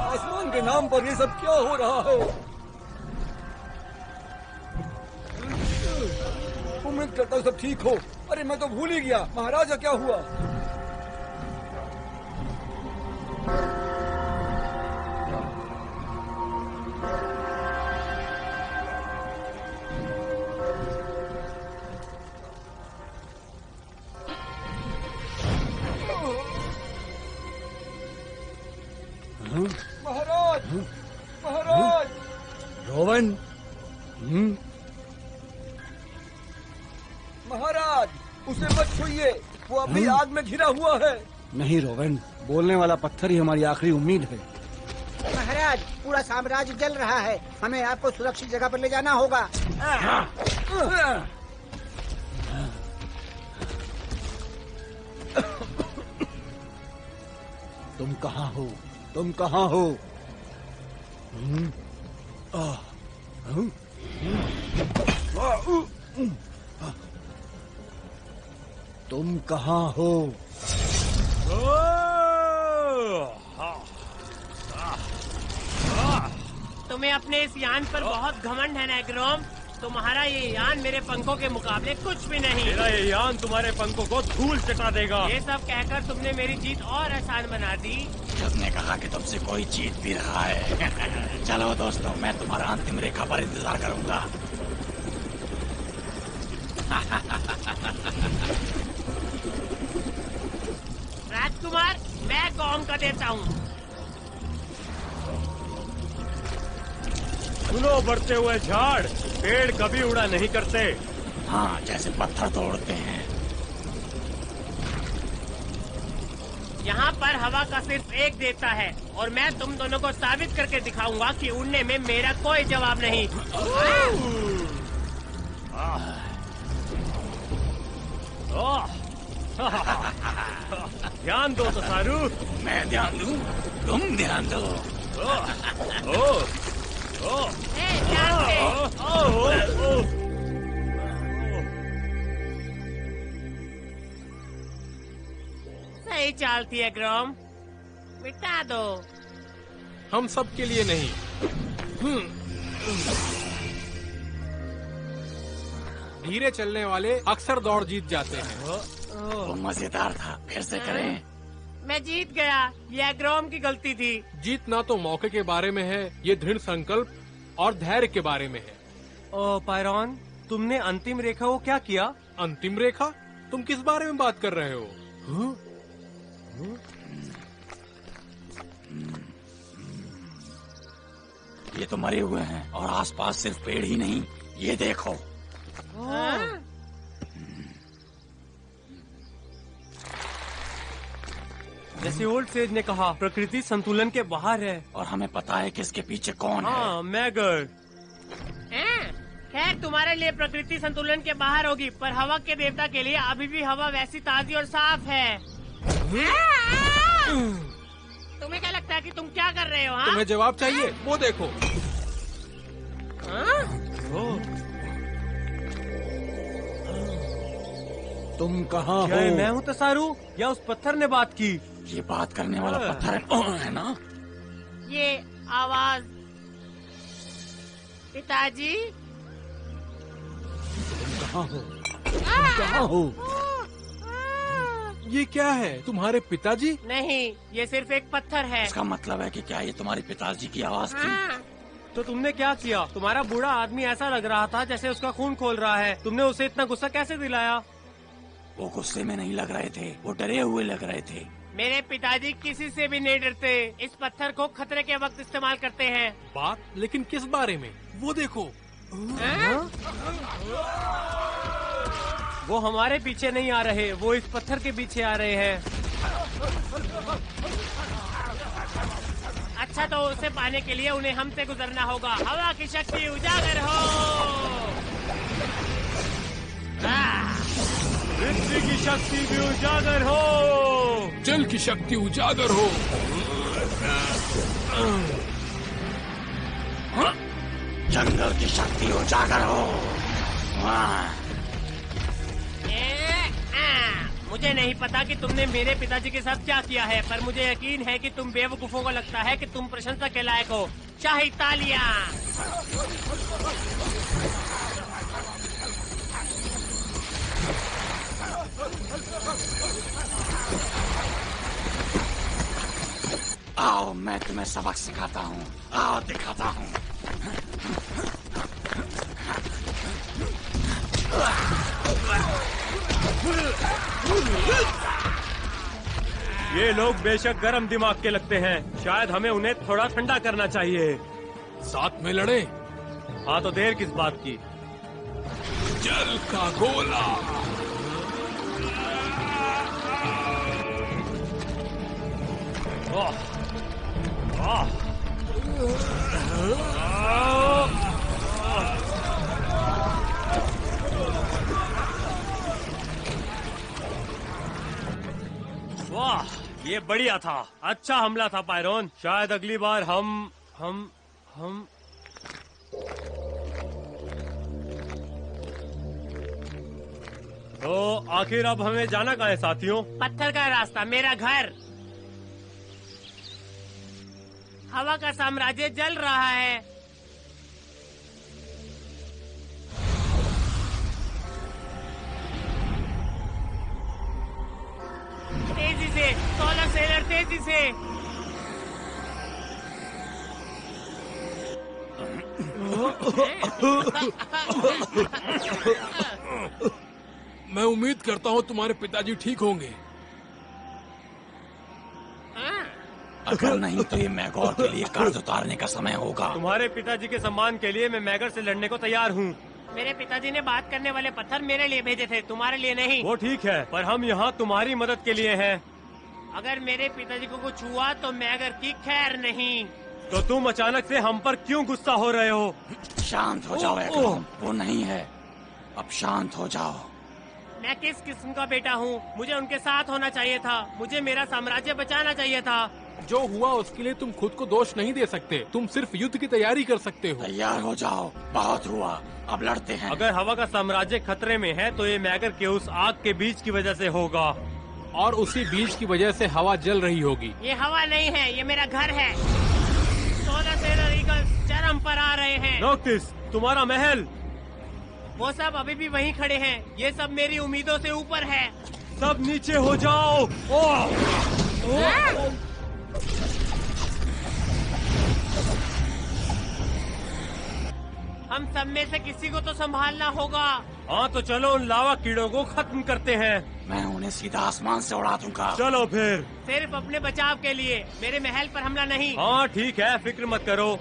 आसमान के नाम पर ये सब क्या हो रहा है? उम्मीद करता हूँ सब ठीक हो। अरे मैं तो भूल ही गया, महाराजा क्या हुआ? महाराज, महाराज! रोवन, महाराज, उसे मत छूइए, वो अभी आग में घिरा हुआ है। नहीं रोवन, बोलने वाला पत्थर ही हमारी आखिरी उम्मीद है। महाराज, पूरा साम्राज्य जल रहा है, हमें आपको सुरक्षित जगह पर ले जाना होगा। तुम कहाँ हो? तुम कहाँ हो? तुम कहाँ हो? तुम्हें अपने इस यान पर बहुत घमंड है नैग्रोम। तुम्हारा ये यान मेरे पंखों के मुकाबले कुछ भी नहीं। मेरा ये यान तुम्हारे पंखों को धूल चटा देगा। ये सब कहकर तुमने मेरी जीत और आसान बना दी। उसने कहा कि तुमसे कोई जीत भी रहा है। चलो दोस्तों, मैं तुम्हारा अंतिम रेखा पर इंतजार करूंगा। राजकुमार, मैं कौम का देता हूँ। सुनो बढ़ते हुए झाड़, पेड़ कभी उड़ा नहीं करते। हाँ, जैसे पत्थर तोड़ते हैं। यहाँ पर हवा का सिर्फ एक देता है और मैं तुम दोनों को साबित करके दिखाऊंगा कि उड़ने में मेरा कोई जवाब नहीं। ध्यान दो तसारू। मैं ध्यान दूं, तुम ध्यान दो। सही चालती है ग्रोम, मिटा दो। हम सब के लिए नहीं। धीरे चलने वाले अक्सर दौड़ जीत जाते हैं। वो मजेदार था, फिर से करें। मैं जीत गया, यह ग्रोम की गलती थी। जीतना तो मौके के बारे में है, ये दृढ़ संकल्प और धैर्य के बारे में है। पायरॉन, तुमने अंतिम रेखा को क्या किया? अंतिम रेखा? तुम किस बारे में बात कर रहे हो? ये तो मरे हुए हैं और आसपास सिर्फ पेड़ ही नहीं, ये देखो। जैसे ओल्ड सेज ने कहा, प्रकृति संतुलन के बाहर है। और हमें पता है कि इसके पीछे कौन है। हाँ, मैगर। खैर, तुम्हारे लिए प्रकृति संतुलन के बाहर होगी, पर हवा के देवता के लिए अभी भी हवा वैसी ताजी और साफ है। तुम्हें क्या लगता है कि तुम क्या कर रहे हो? हाँ? तुम्हें जवाब चाहिए? वो देखो। तुम कहाँ क्या हो? मैं हूँ तसारू या उस पत्थर ने बात की? ये बात करने वाला पत्थर है ना? ये आवाज पिताजी। कहाँ हो? तुम कहाँ हो? ये क्या है? तुम्हारे पिताजी? नहीं, ये सिर्फ एक पत्थर है। इसका मतलब है कि क्या ये तुम्हारे पिताजी की आवाज थी? तो तुमने क्या किया? तुम्हारा बूढ़ा आदमी ऐसा लग रहा था जैसे उसका खून खोल रहा है। तुमने उसे इतना गुस्सा कैसे दिलाया? वो गुस्से में नहीं लग रहे थे, वो डरे हुए लग रहे थे। मेरे पिताजी किसी से भी नहीं डरते। इस पत्थर को खतरे के वक्त इस्तेमाल करते हैं। बात? लेकिन किस बारे में? वो देखो। वो हमारे पीछे नहीं आ रहे, वो इस पत्थर के पीछे आ रहे हैं। अच्छा, तो उसे पाने के लिए उन्हें हमसे गुजरना होगा। हवा की शक्ति उजागर हो। पृथ्वी की शक्ति भी उजागर हो। जल की शक्ति उजागर हो। जंगल की शक्ति उजागर हो। मुझे नहीं पता कि तुमने मेरे पिताजी के साथ क्या किया है, पर मुझे यकीन है कि तुम बेवकूफों को लगता है कि तुम प्रशंसा के लायक हो। शाही तालियां। आओ मैं तुम्हें सबक सिखाता हूँ। आओ दिखाता हूँ। ये लोग बेशक गर्म दिमाग के लगते हैं, शायद हमें उन्हें थोड़ा ठंडा करना चाहिए। साथ में लड़े। हाँ तो देर किस बात की। जल का गोला। वाह, ये बढ़िया था। अच्छा हमला था पायरोन। शायद अगली बार हम तो आखिर अब हमें जाना कहाँ है साथियों? पत्थर का रास्ता, मेरा घर। हवा का साम्राज्य जल रहा है। तेजी से सोलर सेलर, तेजी से। मैं उम्मीद करता हूँ तुम्हारे पिताजी ठीक होंगे। अगर नहीं तो ये मैगोर के लिए कर्ज उतारने का समय होगा। तुम्हारे पिताजी के सम्मान के लिए मैं मैगर से लड़ने को तैयार हूँ। मेरे पिताजी ने बात करने वाले पत्थर मेरे लिए भेजे थे, तुम्हारे लिए नहीं। वो ठीक है, पर हम यहाँ तुम्हारी मदद के लिए हैं। अगर मेरे पिताजी को कुछ हुआ तो मैगर की खैर नहीं। तो तुम अचानक से हम पर क्यों गुस्सा हो रहे हो? शांत हो जाओ एक्रोम, वो नहीं है। अब शांत हो जाओ। मैं किस किस्म का बेटा हूँ? मुझे उनके साथ होना चाहिए था। मुझे मेरा साम्राज्य बचाना चाहिए था। जो हुआ उसके लिए तुम खुद को दोष नहीं दे सकते। तुम सिर्फ युद्ध की तैयारी कर सकते हो। तैयार हो जाओ, बहुत हुआ, अब लड़ते हैं। अगर हवा का साम्राज्य खतरे में है तो ये मैगर के उस आग के बीज की वजह से होगा, और उसी बीज की वजह से हवा जल रही होगी। ये हवा नहीं है, ये मेरा घर है। 16 सेलर ईगल्स चरम पर आ रहे हैं। नोक्टिस, तुम्हारा महल। वो सब अभी भी वहीं खड़े हैं। ये सब मेरी उम्मीदों से ऊपर है। सब नीचे हो जाओ। हम सब में से किसी को तो संभालना होगा। हाँ तो चलो उन लावा कीड़ों को खत्म करते हैं। मैं उन्हें सीधा आसमान से उड़ा दूंगा। चलो फिर। सिर्फ अपने बचाव के लिए, मेरे महल पर हमला नहीं। हाँ ठीक है, फिक्र मत करो।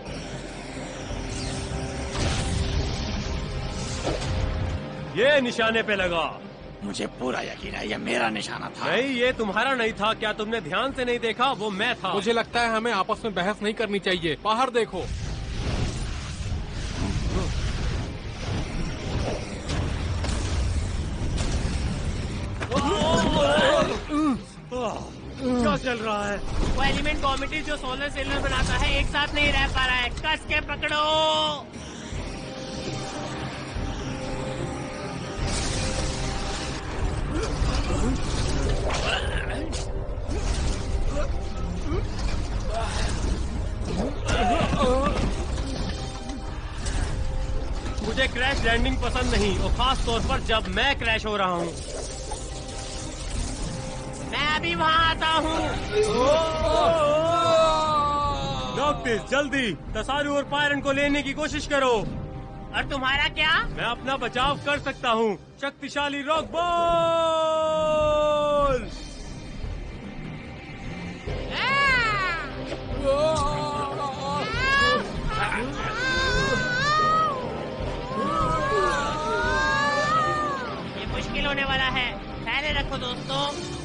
ये निशाने पे लगा। मुझे पूरा यकीन है ये मेरा निशाना था। नहीं, ये तुम्हारा नहीं था। क्या तुमने ध्यान से नहीं देखा? वो मैं था। मुझे लगता है हमें आपस में बहस नहीं करनी चाहिए। बाहर देखो। क्या चल रहा है? वो एलिमेंट कॉमिटी जो सोलर सेलर बनाता है एक साथ नहीं रह पा रहा है। कस के पकड़ो। मुझे क्रैश लैंडिंग पसंद नहीं, और खास तौर पर जब मैं क्रैश हो रहा हूँ। मैं अभी वहाँ आता हूँ। नोक्टिस, जल्दी तसारू और पायरन को लेने की कोशिश करो। और तुम्हारा क्या? मैं अपना बचाव कर सकता हूँ। शक्तिशाली रॉक बॉल। ये मुश्किल होने वाला है। पहले रखो दोस्तों।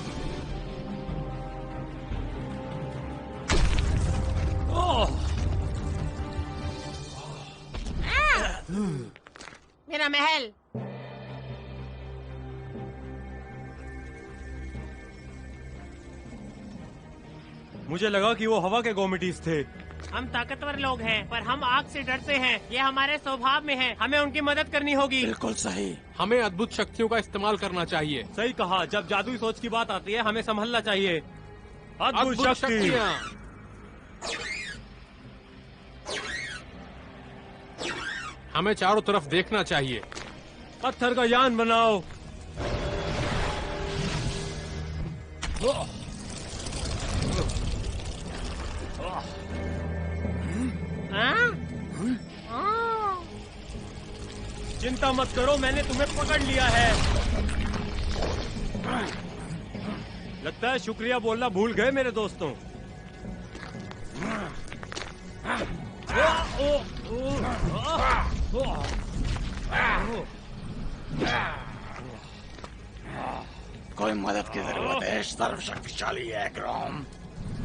मेरा महल। मुझे लगा कि वो हवा के गोमिटीज थे। हम ताकतवर लोग हैं, पर हम आग से डरते हैं। ये हमारे स्वभाव में है। हमें उनकी मदद करनी होगी। बिल्कुल सही। हमें अद्भुत शक्तियों का इस्तेमाल करना चाहिए। सही कहा। जब जादुई सोच की बात आती है हमें संभलना चाहिए। अद्भुत अद्भुत शक्ति। शक्तियाँ। हमें चारों तरफ देखना चाहिए। पत्थर का यान बनाओ। चिंता मत करो, मैंने तुम्हें पकड़ लिया है। लगता है शुक्रिया बोलना भूल गए मेरे दोस्तों। कोई मदद की जरूरत है। सर्वशक्तिशाली है ग्रॉम।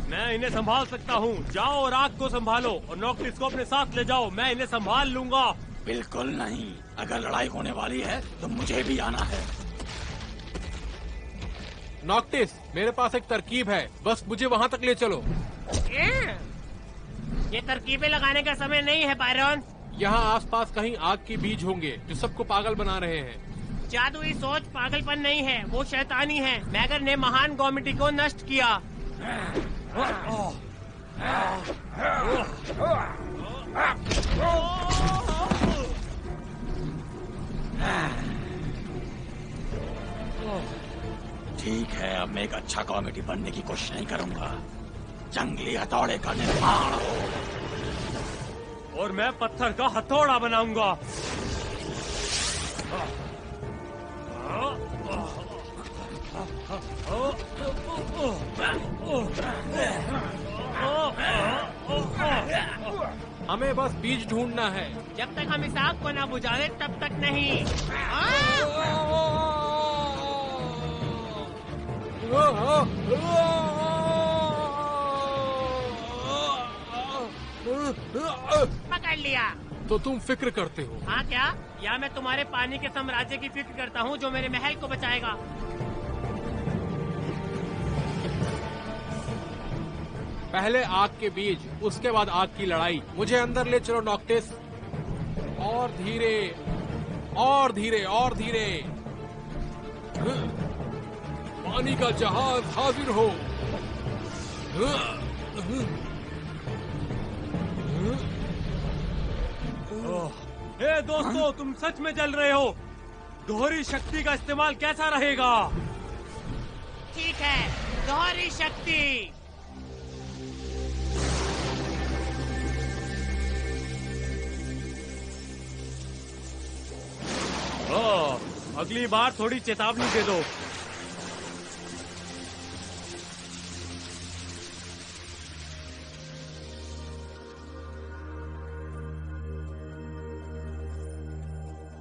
मैं इन्हें संभाल सकता हूँ। जाओ और आग को संभालो और नॉक्टिस को अपने साथ ले जाओ। मैं इन्हें संभाल लूंगा। बिल्कुल नहीं, अगर लड़ाई होने वाली है तो मुझे भी आना है। नॉक्टिस, मेरे पास एक तरकीब है, बस मुझे वहाँ तक ले चलो। ये तरकीबें लगाने का समय नहीं है बायरन। यहाँ आसपास कहीं आग के बीज होंगे जो सबको पागल बना रहे हैं। जादुई सोच पागलपन नहीं है, वो शैतानी है। मैगर ने महान गोमिटी को नष्ट किया। ठीक है, अब मैं एक अच्छा कॉमेडी बनने की कोशिश नहीं करूंगा। जंगली हथौड़े का निर्माण हो। और मैं पत्थर का हथौड़ा बनाऊंगा। हमें बस बीज ढूंढना है। जब तक हम इस आग को न बुझा दे तब तक नहीं। पकड़ लिया। तो तुम फिक्र करते हो? हाँ क्या? या मैं तुम्हारे पानी के साम्राज्य की फिक्र करता हूँ जो मेरे महल को बचाएगा। पहले आग के बीज, उसके बाद आग की लड़ाई। मुझे अंदर ले चलो नॉक्टिस। और धीरे और धीरे और धीरे। पानी का जहाज हाजिर हो। हे दोस्तों, तुम सच में जल रहे हो। दोहरी शक्ति का इस्तेमाल कैसा रहेगा? ठीक है, दोहरी शक्ति। अगली बार थोड़ी चेतावनी दे दो।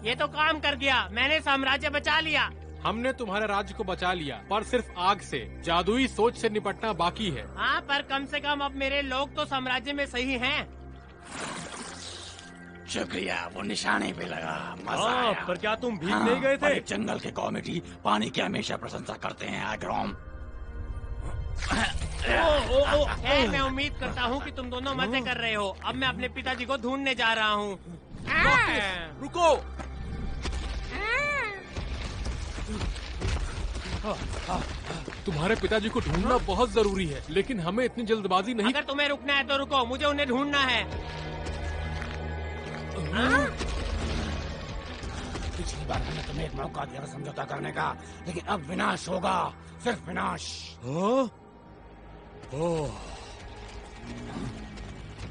ये तो काम कर गया। मैंने साम्राज्य बचा लिया। हमने तुम्हारे राज्य को बचा लिया, पर सिर्फ आग से। जादुई सोच से निपटना बाकी है। हाँ, पर कम से कम अब मेरे लोग तो साम्राज्य में सही हैं। शुक्रिया, वो निशाने पे लगा। मजा आया। पर क्या तुम भीग नहीं गए थे? जंगल के कॉमेडी पानी की हमेशा प्रशंसा करते हैं एग्रोम। मैं उम्मीद करता हूँ कि तुम दोनों मजे कर रहे हो। अब मैं अपने पिताजी को ढूंढने जा रहा हूँ। रुको। तुम्हारे पिताजी को ढूंढना बहुत जरूरी है, लेकिन हमें इतनी जल्दबाजी नहीं। अगर तुम्हें रुकना है तो रुको, मुझे उन्हें ढूंढना है। पिछली बार हमने तुम्हें एक मौका दिया था समझौता करने का, लेकिन अब विनाश होगा, सिर्फ विनाश।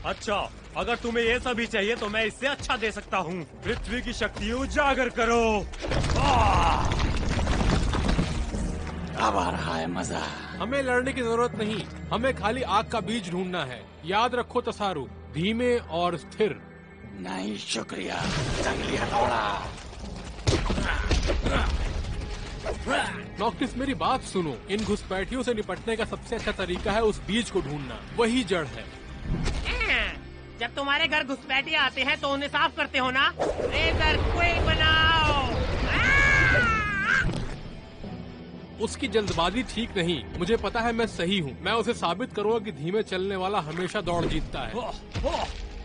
अच्छा, अगर तुम्हें ये सभी चाहिए तो मैं इससे अच्छा दे सकता हूँ। पृथ्वी की शक्ति उजागर करो। अब आ रहा है मजा। हमें लड़ने की जरूरत नहीं, हमें खाली आग का बीज ढूंढना है। याद रखो तसारु, धीमे और स्थिर। नहीं शुक्रिया, जंगली हथौड़ा। नॉक्टिस, मेरी बात सुनो। इन घुसपैठियों से निपटने का सबसे अच्छा तरीका है उस बीज को ढूंढना। वही जड़ है। जब तुम्हारे घर घुसपैठिए आते हैं तो उन्हें साफ करते हो ना। रेजर क्विक बनाओ। उसकी जल्दबाजी ठीक नहीं। मुझे पता है मैं सही हूँ। मैं उसे साबित करूँगा कि धीमे चलने वाला हमेशा दौड़ जीतता है।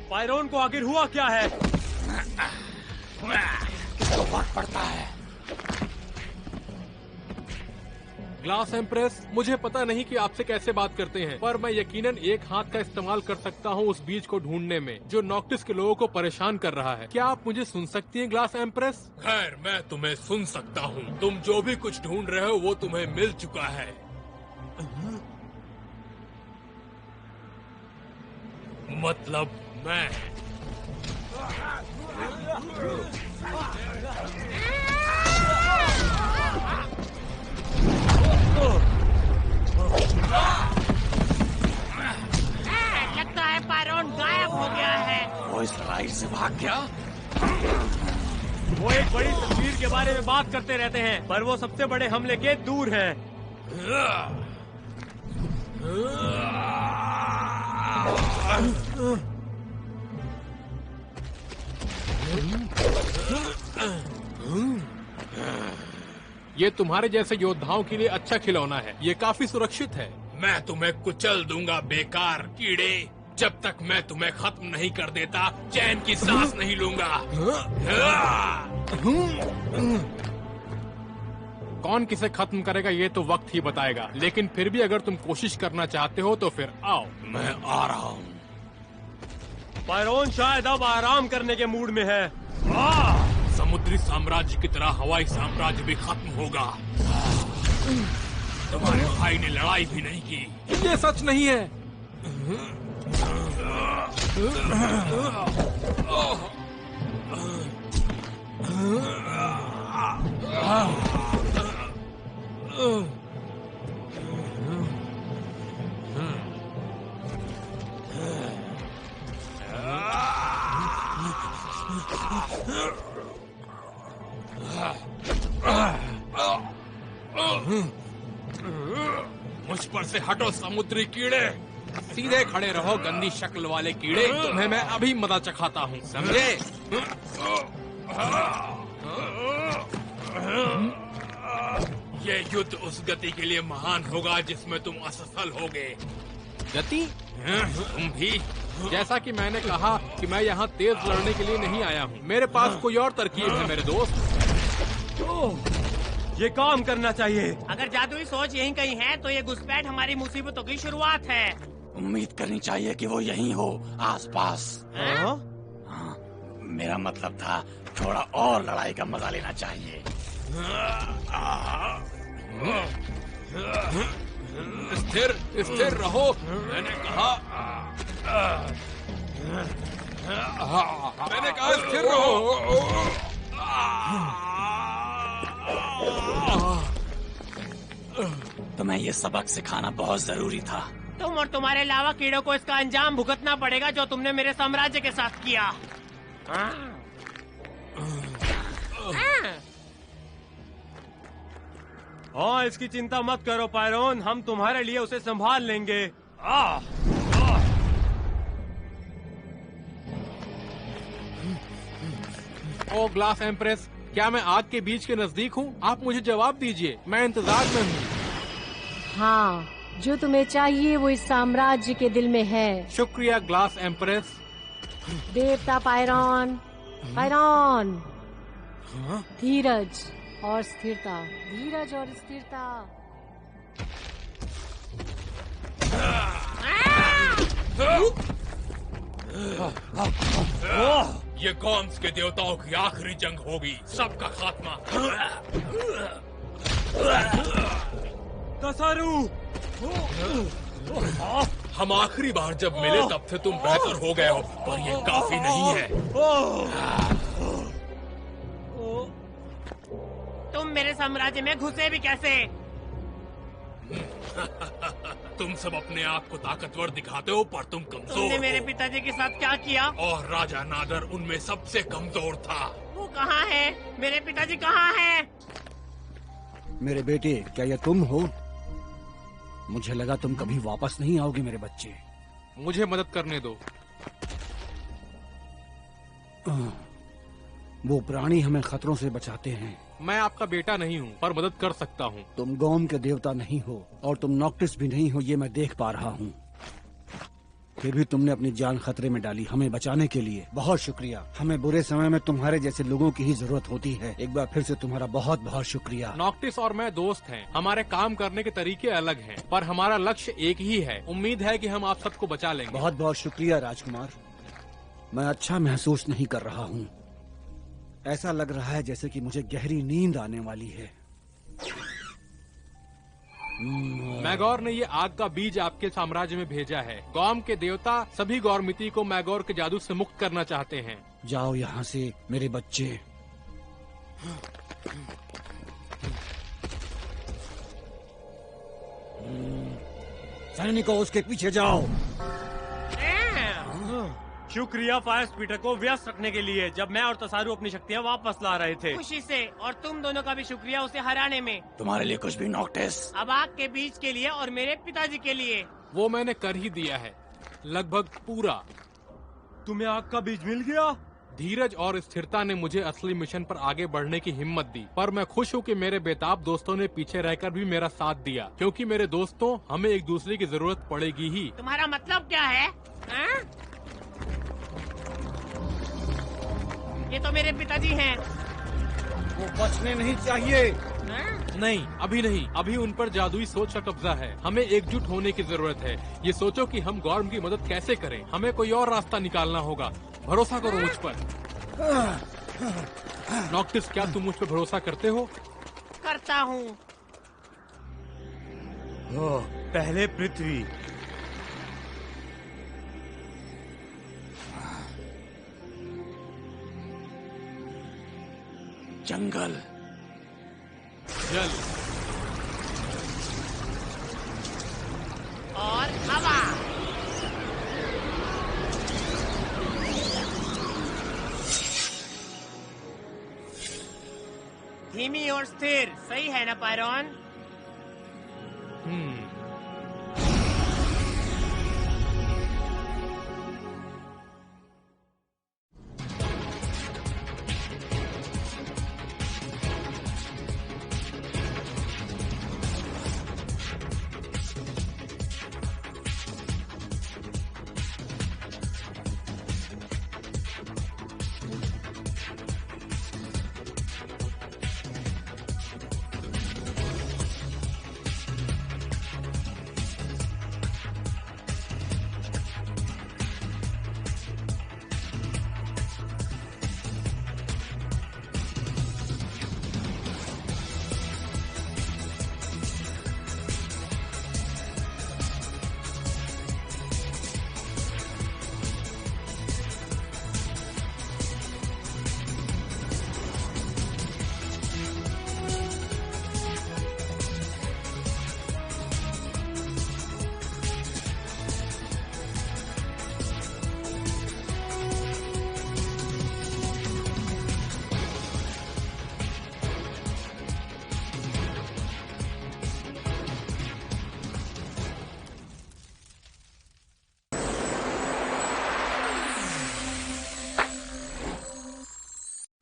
पायरोन को आखिर हुआ क्या है? तो फर्क पड़ता है। ग्लास एम्प्रेस, मुझे पता नहीं कि आपसे कैसे बात करते हैं, पर मैं यकीनन एक हाथ का इस्तेमाल कर सकता हूँ उस बीज को ढूंढने में जो नॉक्टिस के लोगों को परेशान कर रहा है। क्या आप मुझे सुन सकती हैं ग्लास एम्प्रेस? खैर, मैं तुम्हें सुन सकता हूँ। तुम जो भी कुछ ढूंढ रहे हो वो तुम्हें मिल चुका है। मतलब मैं। लगता है पायरोन गायब हो गया है। वो इस लड़ाई से भाग गया। वो एक बड़ी तस्वीर के बारे में बात करते रहते हैं, पर वो सबसे बड़े हमले के दूर है। ये तुम्हारे जैसे योद्धाओं के लिए अच्छा खिलौना है। ये काफी सुरक्षित है। मैं तुम्हें कुचल दूंगा बेकार कीड़े। जब तक मैं तुम्हें खत्म नहीं कर देता चैन की सांस नहीं लूंगा। कौन किसे खत्म करेगा ये तो वक्त ही बताएगा, लेकिन फिर भी अगर तुम कोशिश करना चाहते हो तो फिर आओ। मैं आ रहा हूँ। पायरोन शायद अब आराम करने के मूड में है। समुद्री साम्राज्य की तरह हवाई साम्राज्य भी खत्म होगा। तुम्हारे भाई ने लड़ाई भी नहीं की। ये सच नहीं है। मुझ पर से हटो समुद्री कीड़े। सीधे खड़े रहो गंदी शक्ल वाले कीड़े। तुम्हें मैं अभी मजा चखाता हूँ, समझे? ये युद्ध उस गति के लिए महान होगा जिसमें तुम असफल होगे। गति? तुम भी। जैसा कि मैंने कहा कि मैं यहाँ तेज लड़ने के लिए नहीं आया हूँ। मेरे पास कोई और तरकीब है मेरे दोस्त। ये काम करना चाहिए। अगर जादुई सोच यहीं कहीं है तो ये घुसपैठ हमारी मुसीबतों की शुरुआत है। उम्मीद करनी चाहिए कि वो यहीं हो, आसपास। हाँ? हाँ, मेरा मतलब था थोड़ा और लड़ाई का मजा लेना चाहिए। स्थिर स्थिर रहो, मैंने कहा। मैंने कहा स्थिर रहो। तुम्हें ये सबक सिखाना बहुत जरूरी था। तुम और तुम्हारे अलावा कीड़ों को इसका अंजाम भुगतना पड़ेगा जो तुमने मेरे साम्राज्य के साथ किया। हाँ, इसकी चिंता मत करो पायरोन, हम तुम्हारे लिए उसे संभाल लेंगे। ओ ग्लास एम्प्रेस, क्या मैं आग के बीच के नजदीक हूँ? आप मुझे जवाब दीजिए, मैं इंतजार में हूँ। हाँ, जो तुम्हें चाहिए वो इस साम्राज्य के दिल में है। शुक्रिया ग्लास एम्प्रेस। देवता पायरोन, पायरोन। धीरज और स्थिरता, धीरज और स्थिरता। ये कॉम्स के देवताओं की आखिरी जंग होगी, सबका खात्मा। कसारू, हम आखिरी बार जब मिले तब से तुम बेहतर हो गए हो, पर ये काफी नहीं है। तुम मेरे साम्राज्य में घुसे भी कैसे? तुम सब अपने आप को ताकतवर दिखाते हो पर तुम कमजोर तुमने हो। मेरे पिताजी के साथ क्या किया? और राजा नादर उनमें सबसे कमजोर था। वो कहाँ है? मेरे पिताजी कहाँ हैं? मेरे बेटे, क्या यह तुम हो? मुझे लगा तुम कभी वापस नहीं आओगे मेरे बच्चे। मुझे मदद करने दो। वो प्राणी हमें खतरों से बचाते हैं। मैं आपका बेटा नहीं हूँ, पर मदद कर सकता हूँ। तुम गौम के देवता नहीं हो और तुम नॉक्टिस भी नहीं हो, ये मैं देख पा रहा हूँ। फिर भी तुमने अपनी जान खतरे में डाली हमें बचाने के लिए। बहुत शुक्रिया। हमें बुरे समय में तुम्हारे जैसे लोगों की ही जरूरत होती है। एक बार फिर से तुम्हारा बहुत बहुत शुक्रिया। नॉक्टिस और मैं दोस्त हैं। हमारे काम करने के तरीके अलग हैं, पर हमारा लक्ष्य एक ही है। उम्मीद है कि हम आप सबको बचा लेंगे। बहुत बहुत शुक्रिया राजकुमार। मैं अच्छा महसूस नहीं कर रहा हूँ। ऐसा लग रहा है जैसे कि मुझे गहरी नींद आने वाली है। मैगोर ने ये आग का बीज आपके साम्राज्य में भेजा है। गौम के देवता सभी गौरमिति को मैगोर के जादू से मुक्त करना चाहते हैं। जाओ यहाँ से मेरे बच्चे। सैनिकों उसके पीछे जाओ। शुक्रिया फायर स्पीटर को व्यस्त रखने के लिए, जब मैं और तसारू अपनी शक्तियाँ वापस ला रहे थे। खुशी से। और तुम दोनों का भी शुक्रिया उसे हराने में। तुम्हारे लिए कुछ भी नॉक्टिस। अब आग के बीज के लिए और मेरे पिताजी के लिए। वो मैंने कर ही दिया है, लगभग पूरा। तुम्हें आग का बीज मिल गया? धीरज और स्थिरता ने मुझे असली मिशन पर आगे बढ़ने की हिम्मत दी, पर मैं खुश हूँ कि मेरे बेताब दोस्तों ने पीछे रहकर भी मेरा साथ दिया, क्योंकि मेरे दोस्तों हमें एक दूसरे की जरूरत पड़ेगी ही। तुम्हारा मतलब क्या है? हा? ये तो मेरे पिताजी हैं। वो बचने नहीं चाहिए। नहीं, अभी नहीं। अभी उन पर जादुई सोच का कब्जा है। हमें एकजुट होने की जरूरत है। ये सोचो कि हम गौरम की मदद कैसे करें। हमें कोई और रास्ता निकालना होगा। भरोसा करो मुझ पर। नॉक्टिस, क्या तुम मुझ पर भरोसा करते हो? करता हूँ। पहले पृथ्वी। जंगल। जल। और हवा। धीमी और स्थिर। सही है ना पायरॉन?